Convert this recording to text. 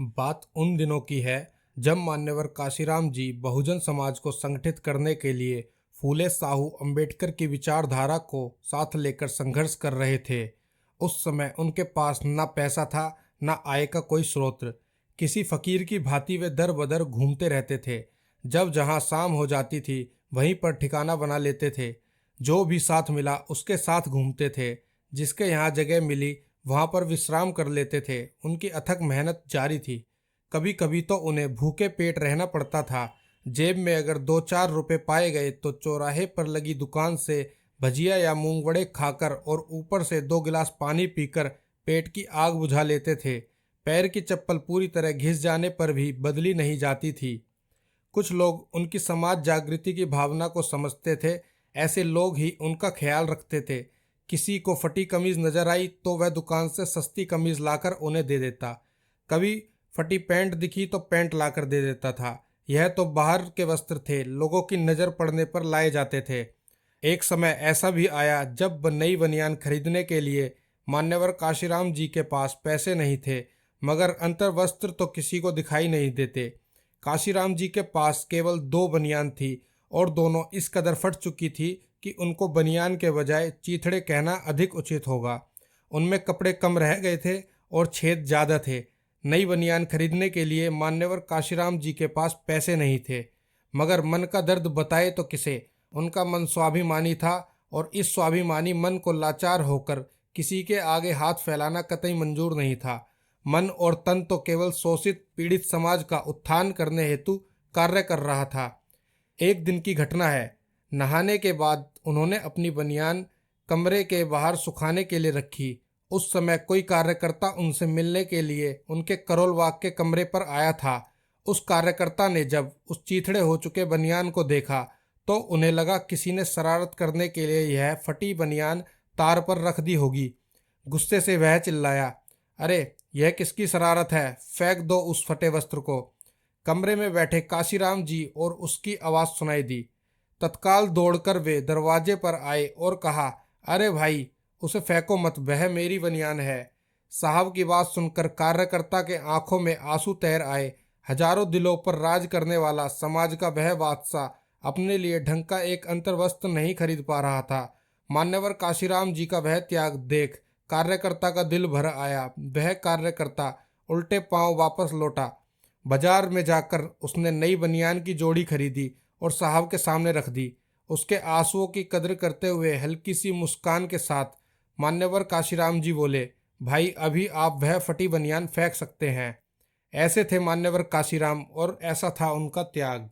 बात उन दिनों की है जब मान्यवर काशीराम जी बहुजन समाज को संगठित करने के लिए फूले साहू अंबेडकर की विचारधारा को साथ लेकर संघर्ष कर रहे थे। उस समय उनके पास ना पैसा था, ना आय का कोई स्रोत। किसी फकीर की भांति वे दर बदर घूमते रहते थे। जब जहां शाम हो जाती थी वहीं पर ठिकाना बना लेते थे। जो भी साथ मिला उसके साथ घूमते थे। जिसके यहाँ जगह मिली वहां पर विश्राम कर लेते थे। उनकी अथक मेहनत जारी थी। कभी कभी तो उन्हें भूखे पेट रहना पड़ता था। जेब में अगर 2-4 रुपए पाए गए तो चौराहे पर लगी दुकान से भजिया या मूंगवड़े खाकर और ऊपर से 2 गिलास पानी पीकर पेट की आग बुझा लेते थे। पैर की चप्पल पूरी तरह घिस जाने पर भी बदली नहीं जाती थी। कुछ लोग उनकी समाज जागृति की भावना को समझते थे। ऐसे लोग ही उनका ख्याल रखते थे। किसी को फटी कमीज नजर आई तो वह दुकान से सस्ती कमीज लाकर उन्हें दे देता। कभी फटी पैंट दिखी तो पैंट लाकर दे देता था। यह तो बाहर के वस्त्र थे, लोगों की नज़र पड़ने पर लाए जाते थे। एक समय ऐसा भी आया जब नई बनियान खरीदने के लिए मान्यवर काशीराम जी के पास पैसे नहीं थे, मगर अंतर वस्त्र तो किसी को दिखाई नहीं देते। काशीराम जी के पास केवल 2 बनियान थी और दोनों इस कदर फट चुकी थी कि उनको बनियान के बजाय चीथड़े कहना अधिक उचित होगा। उनमें कपड़े कम रह गए थे और छेद ज़्यादा थे। नई बनियान खरीदने के लिए मान्यवर काशीराम जी के पास पैसे नहीं थे, मगर मन का दर्द बताए तो किसे। उनका मन स्वाभिमानी था और इस स्वाभिमानी मन को लाचार होकर किसी के आगे हाथ फैलाना कतई मंजूर नहीं था। मन और तन तो केवल शोषित पीड़ित समाज का उत्थान करने हेतु कार्य कर रहा था। एक दिन की घटना है। नहाने के बाद उन्होंने अपनी बनियान कमरे के बाहर सुखाने के लिए रखी। उस समय कोई कार्यकर्ता उनसे मिलने के लिए उनके करोल बाग के कमरे पर आया था। उस कार्यकर्ता ने जब उस चीथड़े हो चुके बनियान को देखा तो उन्हें लगा किसी ने शरारत करने के लिए यह फटी बनियान तार पर रख दी होगी। गुस्से से वह चिल्लाया, अरे यह किसकी शरारत है, फेंक दो उस फटे वस्त्र को। कमरे में बैठे काशीराम जी और उसकी आवाज़ सुनाई दी। तत्काल दौड़कर वे दरवाजे पर आए और कहा, अरे भाई उसे फेंको मत, वह मेरी बनियान है। साहब की बात सुनकर कार्यकर्ता के आंखों में आंसू तैर आए। हजारों दिलों पर राज करने वाला समाज का वह बादशाह अपने लिए ढंग का एक अंतर्वस्त्र नहीं खरीद पा रहा था। मान्यवर काशीराम जी का वह त्याग देख कार्यकर्ता का दिल भर आया। वह कार्यकर्ता उल्टे पांव वापस लौटा। बाजार में जाकर उसने नई बनियान की जोड़ी खरीदी और साहब के सामने रख दी। उसके आंसुओं की कदर करते हुए हल्की सी मुस्कान के साथ मान्यवर काशीराम जी बोले, भाई अभी आप वह फटी बनियान फेंक सकते हैं। ऐसे थे मान्यवर काशीराम और ऐसा था उनका त्याग।